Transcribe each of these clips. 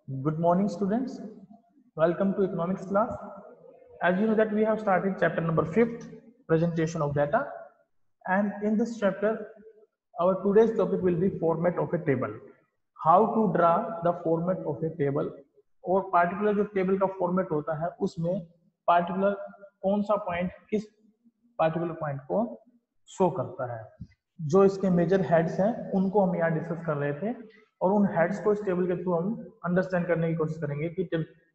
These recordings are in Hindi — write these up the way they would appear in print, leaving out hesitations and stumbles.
Good morning, students. Welcome to economics class. As you know that we have started chapter number 5th, presentation of data. And in this chapter, our today's topic will be format of a table. How to draw the format of a table और particular जो table का format होता है उसमें particular कौन सा point किस particular point को शो करता है। जो इसके मेजर हेड्स हैं उनको हम यहाँ डिस्कस कर रहे थे और उन हेड्स को इस टेबल के थ्रू हम अंडरस्टैंड करने की कोशिश करेंगे कि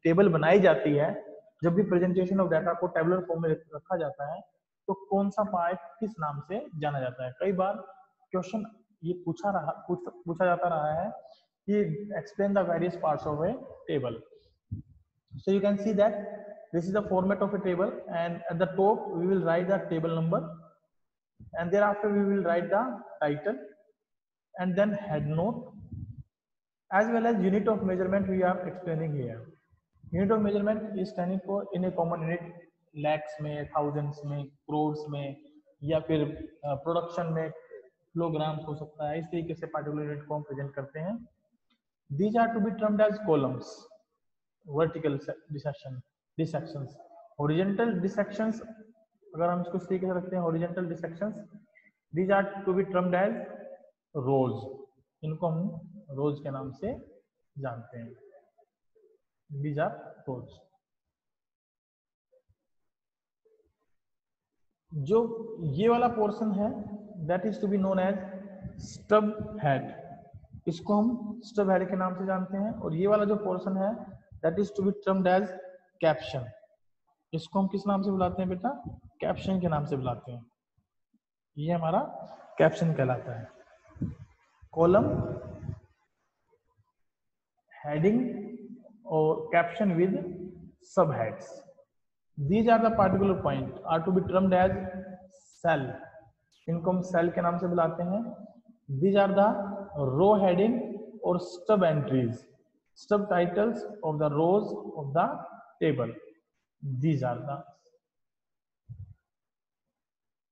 टेबल बनाई जाती है। जब भी प्रेजेंटेशन ऑफ डाटा को टेबुलर फॉर्म में रखा जाता है तो कौन सा पार्ट किस नाम से जाना जाता है। कई बार क्वेश्चन ये पूछा जाता रहा है कि explain the various parts of A table. So you can see that this is the format of a table, and at the top we will write the table number, and thereafter we will write the title and then head note, as well as unit of measurement we are explaining here. Unit of measurement is standing for in a common unit, lakhs में, thousands में, crores में, या फिर प्रोडक्शन में किलोग्राम्स हो सकता है। इस तरीके से पार्टिकुलर यूनिट को हम प्रेजेंट करते हैं। These are to be termed as columns. Vertical dissections, horizontal dissections, अगर हम इसको इस तरीके से रखते हैं horizontal dissections, these are to be termed as rows. इनको हम rows के नाम से जानते हैं। These are rows. जो ये वाला पोर्शन है that is to be known as stub head, इसको हम stub head के नाम से जानते हैं। और ये वाला जो पोर्शन है that is to be termed as caption, इसको हम किस नाम से बुलाते हैं बेटा? कैप्शन के नाम से बुलाते हैं। ये हमारा कैप्शन कहलाता है। कॉलम, हेडिंग और कैप्शन विद सब heads. These are the particular point are to be termed as cell, इनको हम सेल के नाम से बुलाते हैं। These are the row heading और stub entries, subtitles of the rows of the table. These are the,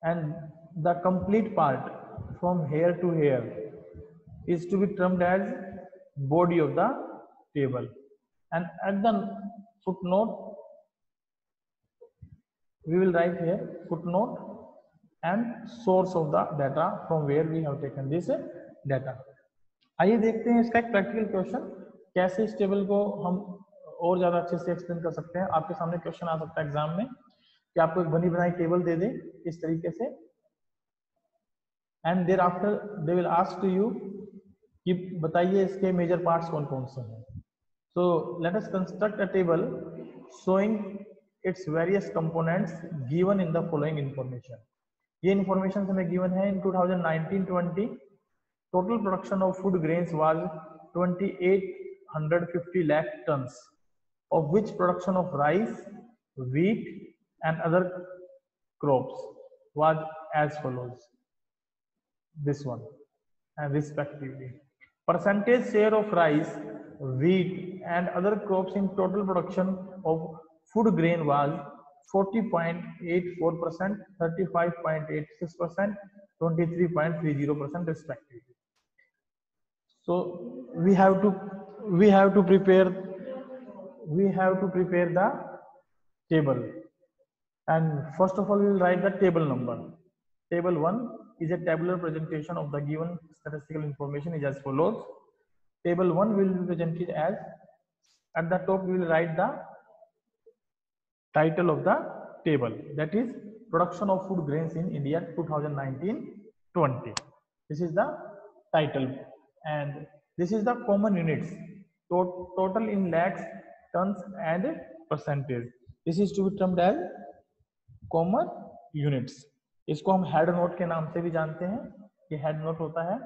and the complete part from here to here is to be termed as body of the table. And at the footnote we will write here footnote and source of the data from where we have taken this data. आइए देखते हैं इसका एक प्रैक्टिकल क्वेश्चन, कैसे इस टेबल को हम और ज्यादा अच्छे से एक्सप्लेन कर सकते हैं। आपके सामने क्वेश्चन आ सकता है एग्जाम में कि आपको एक बनी बनाई टेबल दे दे इस तरीके से, and thereafter they will ask to you कि बताइए इसके मेजर पार्ट्स कौन कौन से हैं। So let us construct a table showing its various components given in the following information. ये information हमें given है in 2019-20 total production of food grains was 2850 lakh tons, of which production of rice, wheat and other crops was as follows. This one and respectively. Percentage share of rice, wheat and other crops in total production of food grain was 40.84%, 35.86%, 23.30% respectively. So we have to prepare the table, and first of all we will write the table number. Table 1 is a tabular presentation of the given statistical information is as follows. Table 1 will be presented as, at the top we will write the title of the table, that is production of food grains in India 2019-20. This is the title, and this is the common units, total in lakhs, tons and percentage. This is to be termed as common units. इसको हम हेड नोट के नाम से भी जानते हैं, ये हेड नोट होता है।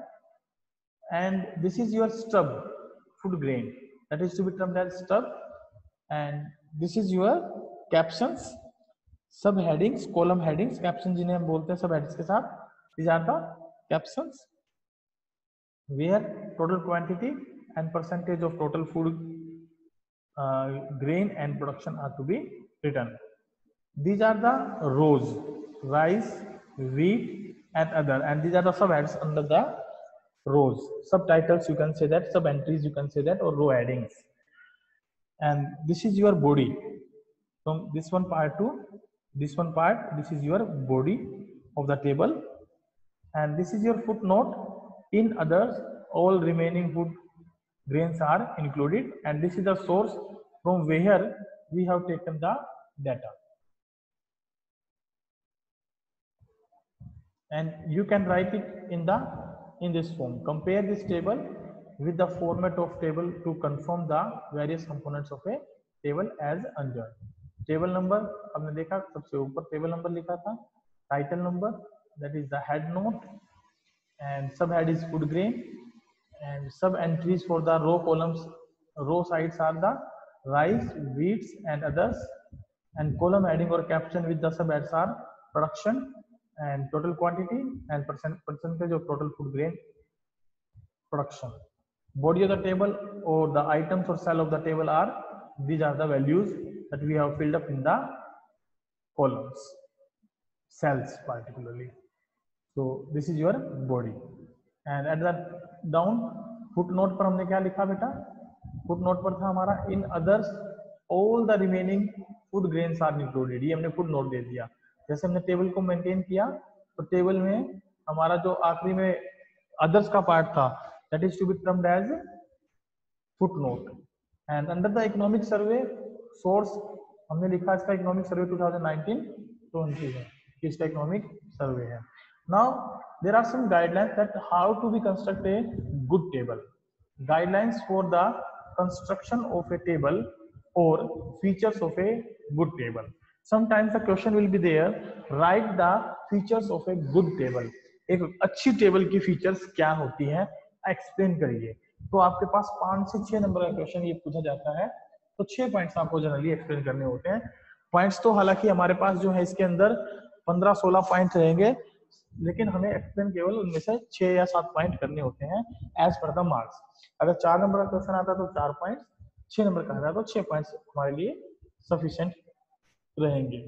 and this is your stub food grain, that is to be termed as stub, and this is your captions, सब headings, column headings, captions जिन्हें हम बोलते हैं सब headings के साथ। these are the captions where total quantity and percentage of total food grain and production are to be written. These are the rows, rice, wheat and other, and these are the subheads under the rows, subtitles you can say that, sub entries you can say that, or row headings. and this is your body. From this one part to this one part, this is your body of the table, and this is your footnote. In others, all remaining food grains are included, and this is the source from where we have taken the data. And you can write it in this form. Compare this table with the format of table to confirm the various components of a table as enjoined. Table number हमने देखा, सबसे ऊपर टेबल नंबर लिखा था, title number that is the head note, and sub head is food grain, and sub entries for the row columns, row sides are the rice, wheats and others, and column heading or caption with the sub heads are production and total quantity and percentage of total food grain production. Body of the table or the items or cell of the table are, these are the values that we have filled up in the columns, cells particularly. So this is your body, and at the down footnote पर हमने क्या लिखा बेटा? footnote पर था हमारा in others all the remaining food grains are included. ये हमने footnote दे दिया. जैसे हमने टेबल को मेंटेन किया तो टेबल में हमारा जो आखिरी में others का पार्ट था, that is to be termed as footnote. And under the economic survey source हमने लिखा इसका इकोनॉमिक सर्वे 2019-20 है, इसका इकोनॉमिक सर्वे है. Now there are some guidelines that how to be construct a good table. Guidelines for the construction of a table or features of a good table. Sometimes the question will be there, write the features of a good table. एक अच्छी टेबल की फीचर्स क्या होती है, एक्सप्लेन करिए. तो आपके पास 5 से 6 नंबर का क्वेश्चन ये पूछा जाता है, तो 6 पॉइंट्स आपको जनरली एक्सप्लेन करने होते हैं. पॉइंट्स तो हालांकि हमारे पास जो है इसके अंदर 15-16 पॉइंट्स रहेंगे, लेकिन हमें एक्सप्लेन केवल उनमें से 6 या 7 पॉइंट करने होते हैं एज पर द मार्क्स. अगर 4 नंबर का क्वेश्चन आता तो 4 पॉइंट्स, 6 नंबर का आता तो 6 पॉइंट्स हमारे लिए सफिशिएंट रहेंगे.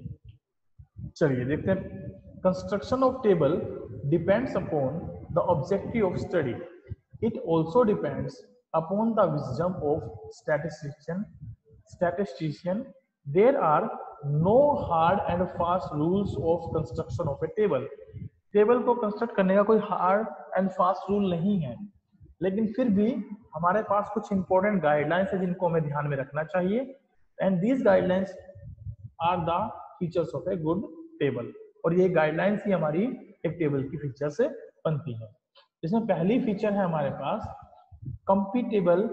चलिए देखते हैं. Construction of table depends upon the objective of study. It also depends upon the wisdom of statistician. There are no hard and fast rules of construction of a table. Table को कंस्ट्रक्ट करने का कोई हार्ड एंड फास्ट रूल नहीं है, लेकिन फिर भी हमारे पास कुछ इंपॉर्टेंट गाइडलाइंस है जिनको हमें ध्यान में रखना चाहिए. And these guidelines are the features of a good table. और ये गाइडलाइंस ही हमारी एक टेबल की फीचर से बनती है. इसमें पहली फीचर है हमारे पास कंपैटिबल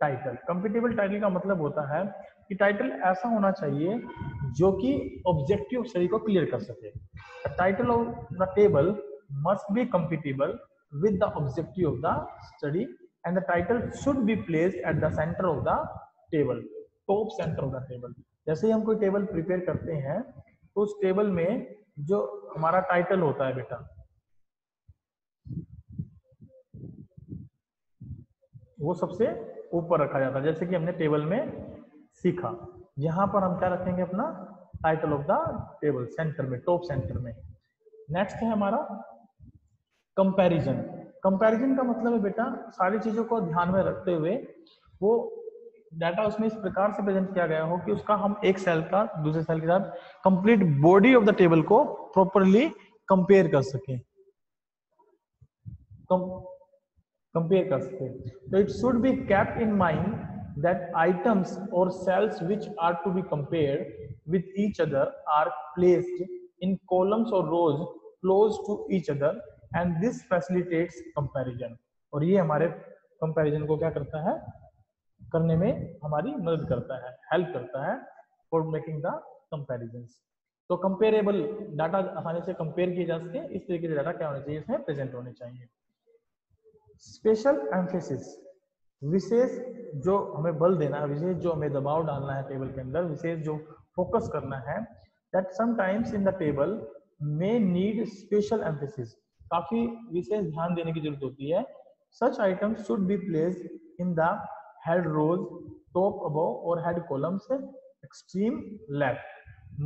टाइटल. कंपैटिबल टाइटल का मतलब होता है कि टाइटल ऐसा होना चाहिए जो कि ऑब्जेक्टिव स्टडी को क्लियर कर सके. Title of the table must B compatible with the objective of the study, and the title should be placed at the centre of the table, top centre of the table. जैसे ही हम कोई टेबल प्रिपेयर करते हैं तो उस टेबल में जो हमारा टाइटल होता है बेटा, वो सबसे ऊपर रखा जाता है. जैसे कि हमने टेबल में सीखा, यहां पर हम क्या रखेंगे, अपना title of the table centre में, टॉप सेंटर में. नेक्स्ट है हमारा कंपैरिजन. कंपैरिजन का मतलब है बेटा सारी चीजों को ध्यान में रखते हुए वो डाटा उसमें इस प्रकार से प्रेजेंट किया गया हो कि उसका हम एक सेल का दूसरे सेल के साथ complete body of the table को प्रॉपरली कंपेयर कर सके. कंपेयर कर सके. तो it should be kept in mind that items or cells which are to be compared with each other are placed in columns or rows close to each other, and this facilitates comparison. और ये हमारे कंपैरिजन को क्या करता है, करने में हमारी मदद करता है, हेल्प करता है फॉर मेकिंग द कंपैरिजंस. तो कंपेरेबल डाटा आसानी से कंपेयर किए जा सके, इस तरीके से डाटा क्या होना चाहिए, इसमें प्रेजेंट होने चाहिए. स्पेशल एम्फेसिस, विशेष जो हमें बल देना है, विशेष जो हमें दबाव डालना है टेबल के अंदर, विशेष जो फोकस करना है, that sometimes in the table may need special emphasis. काफी विशेष ध्यान देने की जरूरत होती है. Such items should be placed in the head rows, top above or head columns extreme left.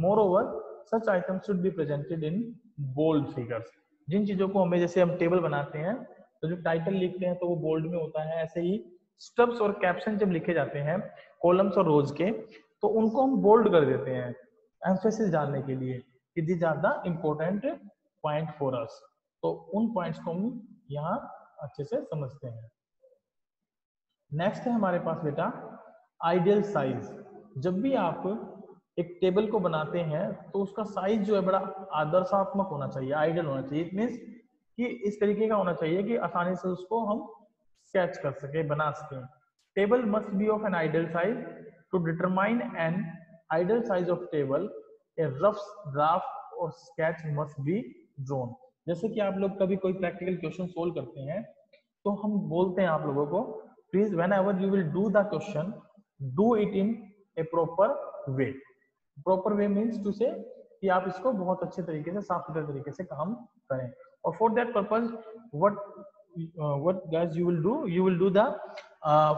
Moreover such items should be presented in bold figures. जिन चीजों को हमें, जैसे हम टेबल बनाते हैं तो जो टाइटल लिखते हैं तो वो बोल्ड में होता है, ऐसे ही स्टब्स और कैप्शन जब लिखे जाते हैं कॉलम्स और रोज के, तो उनको हम बोल्ड कर देते हैं एम्फेसिस डालने के लिए कि these are the important point for us. तो उन पॉइंट्स को हम यहाँ अच्छे से समझते हैं। नेक्स्ट है हमारे पास बेटा आइडियल साइज। जब भी आप एक टेबल को बनाते हैं तो उसका साइज जो है बड़ा आदर्शात्मक होना चाहिए, आइडियल होना चाहिए। इट मीन्स कि इस तरीके का होना चाहिए कि आसानी से उसको हम स्केच कर सके, बना सकें। Table must be of an ideal size. To determine an ideal size of table a rough draft और स्केच मस्ट बी ड्रॉन। जैसे कि आप लोग कभी कोई प्रैक्टिकल क्वेश्चन सोल्व करते हैं तो हम बोलते हैं आप लोगों को, please whenever you will do the question, do it in a proper way. Proper way means to say कि आप इसको बहुत अच्छे तरीके से, साफ सुथरे तरीके से काम करें। और for that purpose what guys you will do the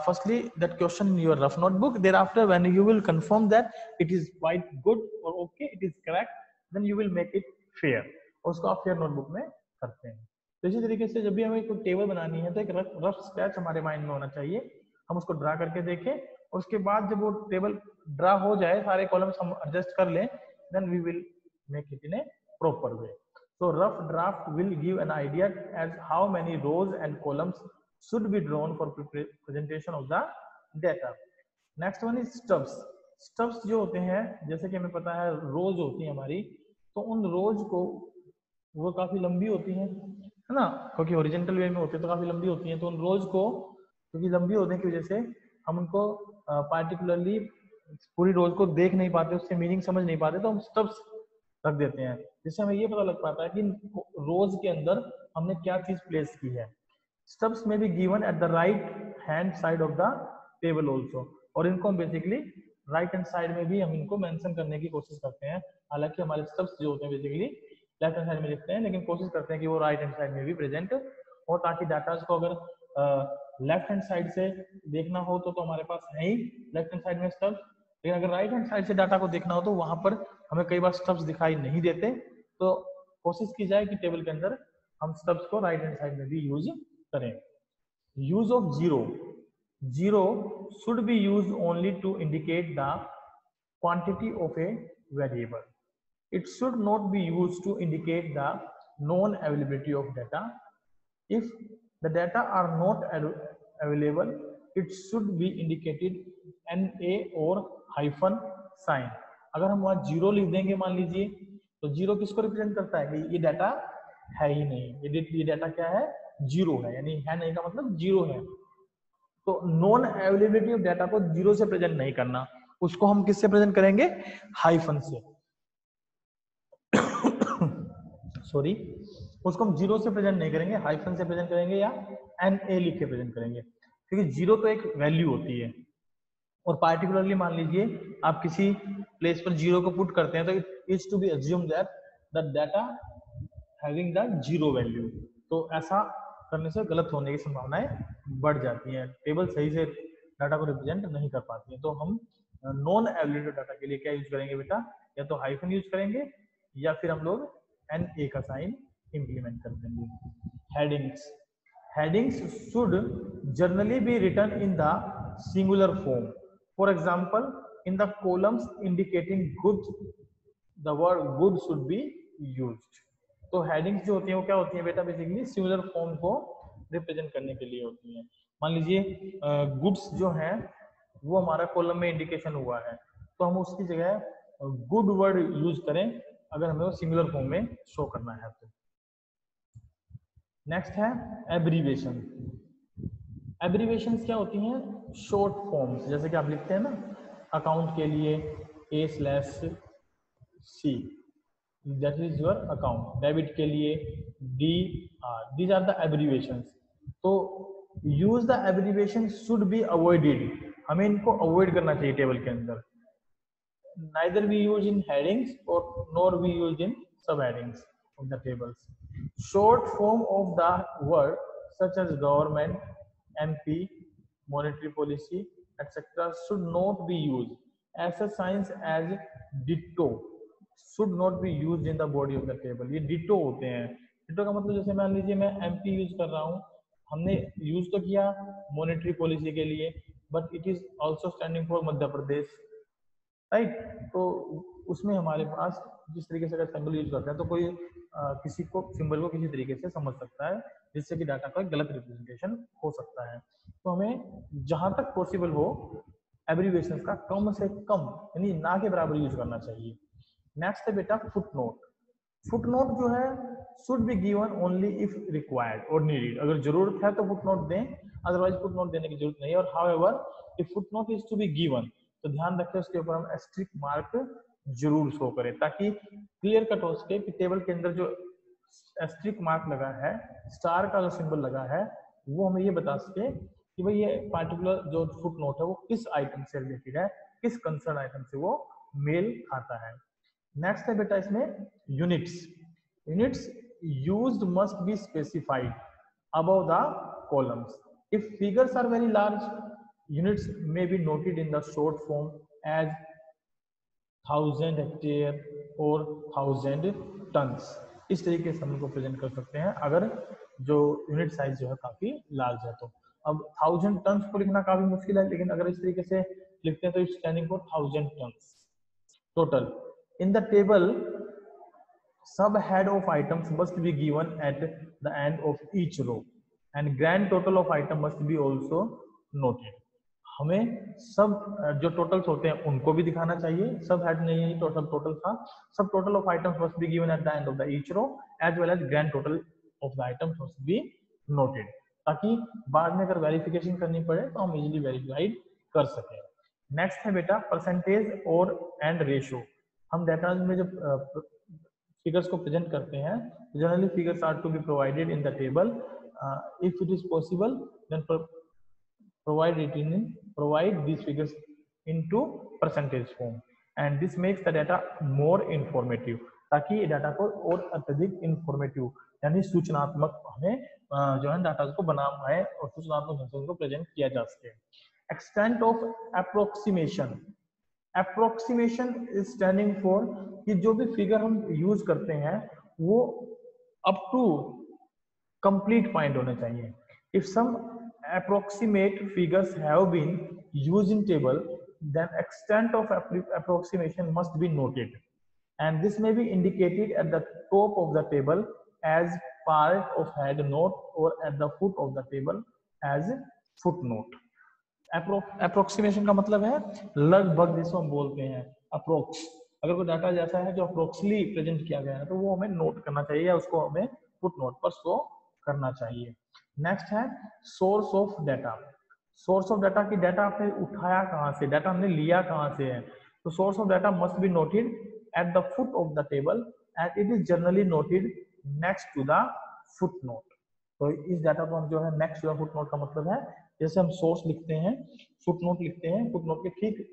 firstly that question in your rough notebook. Thereafter when you will confirm that it is quite good or okay, it is correct, then you will make it fair। और उसको आप फेयर नोटबुक में करते हैं। तो इसी तरीके से जब भी हमें कोई टेबल बनानी है तो एक रफ स्केच हमारे माइंड में होना चाहिए, हम उसको ड्रा करके देखें और उसके बाद जब वो टेबल ड्रा हो जाए, सारे कॉलम्स हम एडजस्ट कर लें, then we will make it in a proper way. So rough draft will give an idea as how many rows and columns should be drawn for presentation of the data. Next one is stubs. Stubs जो होते हैं, जैसे कि हमें पता है रोज होती है हमारी, तो उन रोज को वो काफी लंबी होती है ना, क्योंकि ओरिजेंटल वे में होती है तो काफी लंबी होती है। तो उन रोज को क्योंकि लंबी होने की वजह से हम उनको पार्टिकुलरली पूरी रोज को देख नहीं पाते, उससे मीनिंग समझ नहीं पाते, तो हम स्टब्स रख देते हैं, जिससे हमें ये पता लग पाता है कि रोज के अंदर हमने क्या चीज प्लेस की है। स्टब्स में भी given at the right hand side of the table also. और इनको हम बेसिकली राइट हैंड साइड में भी हम इनको मेंशन करने की कोशिश करते हैं। हालांकि हमारे स्टब्स जो होते हैं बेसिकली लेफ्ट हैंड साइड में लिखते हैं, लेकिन कोशिश करते हैं कि वो राइट हैंड साइड में भी प्रेजेंट हो, ताकि डाटा को अगर लेफ्ट हैंड साइड से देखना हो तो हमारे पास है ही लेफ्ट हैंड साइड में स्टब्स, लेकिन अगर राइट हैंड साइड से डाटा को देखना हो तो वहां पर हमें कई बार स्टब्स दिखाई नहीं देते। तो कोशिश की जाए कि टेबल के अंदर हम स्टब्स को राइट हैंड साइड में भी यूज करें। Use of zero. Zero should be use only to indicate the quantity of a variable. It should not be used to indicate the known availability of data. If the data are not available, it should be indicated NA or hyphen sign. अगर हम वहाँ जीरो लिख देंगे मान लीजिए, तो जीरो किसको रिप्रेजेंट करता है कि ये डाटा है ही नहीं, ये डाटा क्या है, जीरो है, यानी है नहीं का मतलब जीरो है। तो नॉन अवेलेबिलिटी ऑफ डाटा को जीरो से प्रेजेंट नहीं करना, उसको हम किससे प्रेजेंट करेंगे, हाइफन से। सॉरी, उसको हम जीरो से प्रेजेंट नहीं करेंगे, हाइफन से प्रेजेंट करेंगे या NA लिख के प्रेजेंट करेंगे, क्योंकि जीरो तो एक वैल्यू होती है। और पार्टिकुलरली मान लीजिए आप किसी प्लेस पर जीरो को पुट करते हैं तो it is to be assume that the data having the zero value. तो ऐसा करने से गलत होने की संभावनाएं बढ़ जाती हैं, टेबल सही से डाटा को रिप्रेजेंट नहीं कर पाती है। तो हम नॉन अवेलेबल डाटा के लिए क्या यूज करेंगे बेटा, या तो हाइफन यूज करेंगे या फिर हम लोग NA का साइन इंप्लीमेंट कर देंगे। Headings. Headings should generally be written in the singular form. For example, in the columns indicating good the word good should be used. तो हेडिंग्स जो होती है वो क्या होती है बेटा, बेसिकली सिंगुलर फॉर्म को रिप्रेजेंट करने के लिए होती है। मान लीजिए गुड्स जो है वो हमारा कॉलम में इंडिकेशन हुआ है, तो हम उसकी जगह गुड वर्ड यूज करें अगर हमें वो सिंगुलर फॉर्म में शो करना है तो। नेक्स्ट है एब्रीविएशन। एब्रीविएशंस क्या होती हैं, शॉर्ट फॉर्म्स, जैसे कि आप लिखते हैं ना अकाउंट के लिए A/C, that is your account. Debit के लिए DR, these are the abbreviations. तो use the abbreviation should be avoided, हमें इनको अवॉइड करना चाहिए टेबल के अंदर। Neither we use in headings or nor we use in subheadings of the tables. Short form of the word such as government, MP, monetary policy, etc. should not be used. As a signs as ditto should not be used in the body of the table. ये ditto होते हैं। ditto का मतलब जैसे मान लीजिए मैं MP यूज कर रहा हूँ, हमने यूज तो किया मॉनेटरी पॉलिसी के लिए, but it is also standing for Madhya Pradesh, right. तो उसमें हमारे पास जिस तरीके से अगर सिंबल यूज करते हैं तो कोई किसी को सिंबल को किसी तरीके से समझ सकता है, जिससे कि डाटा का गलत रिप्रेजेंटेशन हो सकता है। तो हमें जहां तक पॉसिबल हो एब्रीविएशन का कम से कम यानी ना के बराबर यूज करना चाहिए। नेक्स्ट है बेटा फुट नोट। फुट नोट जो है should be given only if required और नीडेड, अगर जरूरत है तो फुट नोट दें, अदरवाइज फुट नोट देने की जरूरत नहीं है। और however if footnote is to be given, तो ध्यान रखें उसके ऊपर हम एस्ट्रिक मार्क जरूर शो करें, ताकि क्लियर कट हो सके कि टेबल के अंदर जो एस्ट्रिक मार्क लगा है, स्टार का जो सिंबल लगा है, वो हमें ये बता सके कि भाई ये पार्टिकुलर जो फुट नोट है वो किस आइटम से रिलेटेड है, किस कंसर्न आइटम से वो मेल खाता है। नेक्स्ट है बेटा इसमें units. Units used must be specified above the columns. If figures are very large, units may be noted in the short form as 1000 hectare or 1000 tons. इस तरीके से हम इनको प्रेजेंट कर सकते हैं अगर जो यूनिट साइज जो है काफी लार्ज है तो। अब 1000 टन्स को लिखना काफी मुश्किल है, लेकिन अगर इस तरीके से लिखते हैं तो it's standing for 1000 tons total. In the table, subhead of items must be given at the end of each row, and grand total of item must be also noted. हमें सब जो टोटल्स होते हैं उनको भी दिखाना चाहिए, सब हेड नहीं है, टोटल था, subtotal of items must be given at the end of the each row as well as grand total of the items must be noted, ताकि बाद में अगर वेरिफिकेशन करनी पड़े तो हम इजीली वेरीफाइड कर सकें। नेक्स्ट है बेटा परसेंटेज और एंड रेशियो। हम डाटा में जब फिगर्स को प्रेजेंट करते हैं, generally figures are to be provided in the table, if it is possible then provide these figures into percentage form, and this makes the data more informative, ताकि डाटा को और अत्यधिक इंफॉर्मेटिव यानी सूचनात्मक हमें जो है डाटा को बना पाए और सूचनात्मक ढंग से उनको प्रेजेंट किया जा सके। Extent of approximation. Approximation is standing for कि जो भी फिगर हम यूज करते हैं वो अप टू कंप्लीट पॉइंट होने चाहिए। If some approximate figures have been used in table, then extent of approximation must be noted, and this may be indicated at the top of the table as part of head note or at the foot of the table as footnote. approximation का मतलब है लगभग, जिसको हम बोलते हैं अप्रोक्स। अगर कोई डाटा जैसा है जो अप्रोक्सली प्रेजेंट किया गया है तो वो हमें नोट करना चाहिए या उसको हमें फुट नोट पर शो करना चाहिए। नेक्स्ट है source of data. Source of data की डाटा आपने उठाया कहां से, डाटा हमने लिया कहां से है, तो source of data must be noted at the foot of the table and it is generally noted next to the footnote. तो इस डाटा को हम जो है next to the footnote का मतलब है जैसे हम सोर्स लिखते हैं, फुट नोट लिखते हैं, फुट नोट के ठीक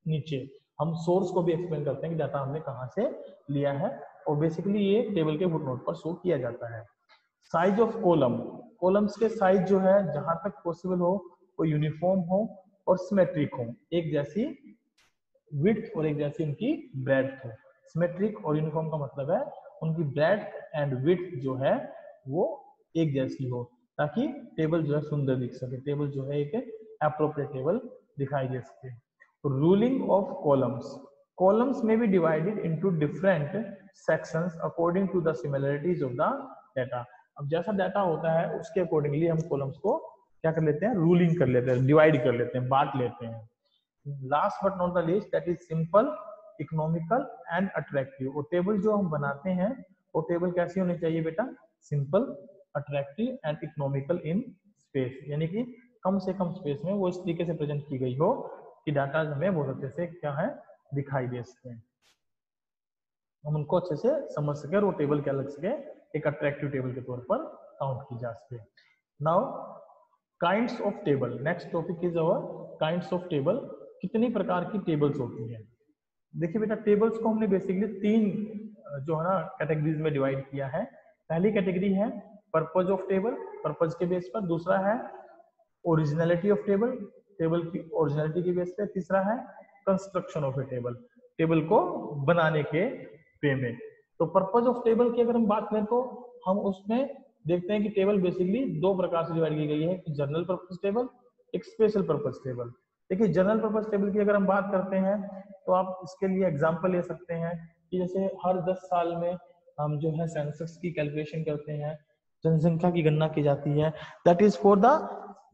नीचे हम सोर्स को भी एक्सप्लेन करते हैं कि डाटा हमने कहां से लिया है, और बेसिकली ये टेबल के फुट नोट पर शो किया जाता है। Size of column. कॉलम्स के साइज जो है जहां तक पॉसिबल हो वो यूनिफॉर्म हो और सिमेट्रिक हो, एक जैसी विड्थ और एक जैसी उनकी ब्रेड्थ हो। सिमेट्रिक और यूनिफॉर्म का मतलब है उनकी ब्रेड्थ एंड विड्थ जो है वो एक जैसी हो, ताकि टेबल जो है सुंदर दिख सके, टेबल जो है एक एप्रोप्रिएट टेबल दिखाई दे सके। Ruling of columns. कॉलम्स में be divided into different sections according to the similarities of the data. अब जैसा डाटा होता है उसके अकॉर्डिंगली हम कॉलम्स को क्या कर लेते हैं, रूलिंग कर लेते हैं, डिवाइड कर लेते हैं, बांट लेते हैं। Last but not the least that is simple, economical and attractive. और टेबल जो हम बनाते हैं वो टेबल कैसी होनी चाहिए बेटा, simple, attractive and economical in space, यानी कि कम से कम स्पेस में वो इस तरीके से प्रेजेंट की गई हो कि डाटा हमें बहुत अच्छे से क्या है दिखाई दे सके, हम उनको अच्छे से समझ सके और वो टेबल क्या लग सके, एक अट्रैक्टिव टेबल के तौर पर काउंट की जा सके। Now kinds of table. Next topic is our kinds of table. कितनी प्रकार की टेबल्स होती हैं? देखिए बेटा टेबल्स को हमने बेसिकली तीन जो है ना कैटेगरीज में डिवाइड किया है। पहली कैटेगरी है पर्पज ऑफ टेबल, पर्पज के बेस पर। दूसरा है ओरिजिनलिटी ऑफ टेबल, टेबल की ओरिजिनलिटी के बेस पे। तीसरा है construction of A table, table को बनाने के वे में। तो पर्पज ऑफ टेबल की अगर हम बात करें तो हम उसमें देखते हैं कि टेबल बेसिकली दो प्रकार से डिवाइड की गई है, एक जनरल पर्पस टेबल, एक स्पेशल पर्पस टेबल। देखिए जनरल पर्पस टेबल की अगर हम बात करते हैं तो आप इसके लिए एग्जांपल ले सकते हैं कि जैसे हर 10 साल में हम जो है सेंसस की कैलकुलेशन करते हैं, जनसंख्या की गणना की जाती है, that is for the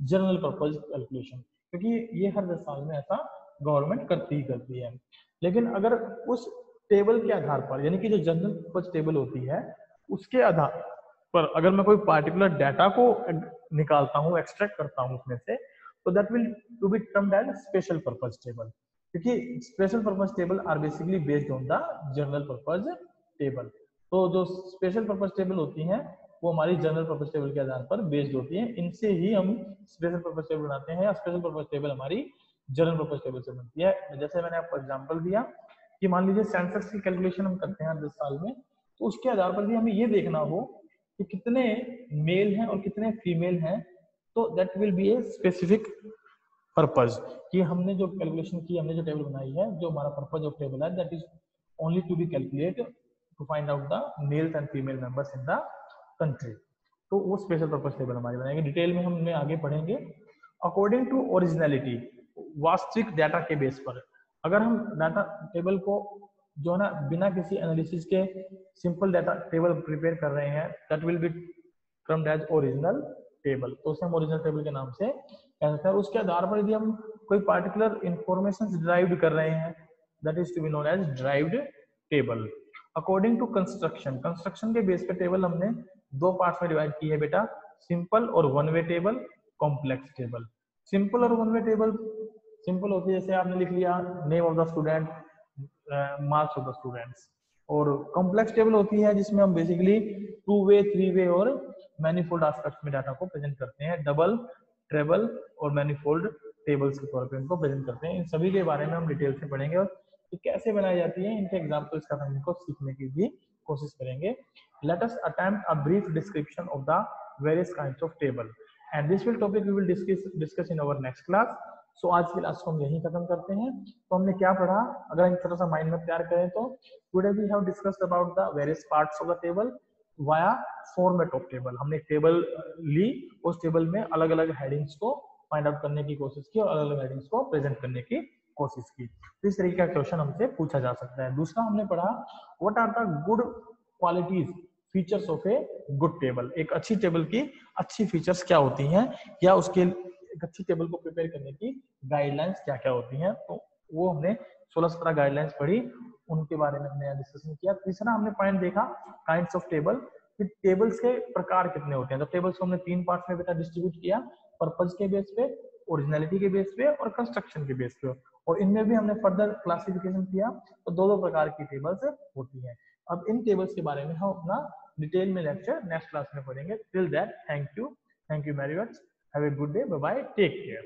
general purpose calculation, क्योंकि ये हर 10 साल में ऐसा गवर्नमेंट करती ही करती है। लेकिन अगर उस टेबल के आधार पर, यानी कि जो जनरल पर्पस टेबल होती है उसके आधार पर अगर मैं कोई पार्टिकुलर डाटा को निकालता हूँ, एक्सट्रैक्ट करता हूँ उसमें से, तो that will to be termed as special purpose table, क्योंकि special purpose table are basically based on the general purpose table. तो जो स्पेशल पर्पस टेबल होती हैं वो हमारी जनरल पर्पस टेबल के आधार पर बेस्ड होती है, इनसे ही हम स्पेशल पर्पस टेबल बनाते हैं, या स्पेशल पर्पस टेबल हमारी जनरल पर्पस टेबल से बनती है। जैसे मैंने आपको एग्जांपल दिया कि मान लीजिए सेंसस की कैलकुलेशन हम करते हैं 10 साल में, तो उसके आधार पर भी हमें ये देखना हो कि कितने मेल हैं और कितने फीमेल हैं, तो that will B a specific purpose, कि हमने जो कैलकुलेशन की, हमने जो टेबल बनाई है, जो हमारा पर्पस ऑफ टेबल है, that is only to be calculate to find out the males and female members in the country. तो वो स्पेशल पर्पस टेबल हमारी बनाएंगे, डिटेल में हम उनमें आगे पढ़ेंगे। अकॉर्डिंग टू ओरिजिनलिटी, वास्तविक डाटा के बेस पर अगर हम डाटा टेबल को जो है ना बिना किसी एनालिसिस के सिंपल डाटा टेबल प्रिपेयर कर रहे हैं, that will be termed as original table, तो उसे हम ओरिजिनल टेबल के नाम से कह सकते हैं। उसके आधार पर यदि हम कोई पार्टिकुलर इंफॉर्मेशन डिराइव्ड कर रहे हैं, that is to be known as derived table. According to construction, construction के बेस पे टेबल हमने दो पार्ट्स में डिवाइड की है बेटा, सिंपल और one way table, complex table. Simple और वन वे टेबल, सिंपल होती है जैसे आपने लिख लिया name of the student, marks of the students, और कॉम्प्लेक्स टेबल होती है जिसमें हम basically two way, three way और मैनीफोल्ड एस्पेक्ट्स में डाटा को प्रेजेंट करते हैं, डबल, ट्रेबल और मैनीफोल्ड टेबल्स के तौर पे इनको प्रेजेंट करते हैं। इन सभी के बारे में हम डिटेल से पढ़ेंगे और ये कैसे बनाई जाती है, इनके एग्जाम्पल्स का हम इनको सीखने की भी कोशिश करेंगे। Let us attempt a brief description of the various kinds of table, and this will topic we will discuss in our next class. So आज की क्लास को हम यहीं खत्म करते हैं। तो हमने क्या पढ़ा, अगर हम थोड़ा सा माइंड में तैयार करें तो today we have discussed about the various parts of the table via format of table। हमने एक टेबल ली, उस टेबल में अलग अलग हेडिंग्स को फाइंड आउट करने की कोशिश की और अलग अलग हेडिंग्स को प्रेजेंट करने की कोशिश की। इस तरीके का क्वेश्चन हमसे पूछा जा सकता है। दूसरा हमने पढ़ा what are the good qualities, features of a good table, एक अच्छी टेबल की अच्छी फीचर्स क्या होती हैं, या उसके एक अच्छी टेबल को प्रिपेयर करने की गाइडलाइंस क्या क्या होती हैं। तो वो हमने 16-17 गाइडलाइंस पढ़ी, उनके बारे में हमने डिस्कशन किया। तीसरा हमने पॉइंट देखा काइंड्स ऑफ टेबल, कि टेबल्स के प्रकार कितने होते हैं। तो टेबल्स को हमने 3 पार्ट्स में बेटा डिस्ट्रीब्यूट किया, पर्पज के बेस पे, ओरिजिनलिटी के बेस पे और कंस्ट्रक्शन के बेस पे, और इनमें भी हमने फर्दर क्लासिफिकेशन किया। तो दो दो प्रकार की टेबल्स होती हैं। अब इन टेबल्स के बारे में हम अपना डिटेल में लेक्चर नेक्स्ट क्लास में पढ़ेंगे। Till that thank you very much, have a good day, bye bye, take care.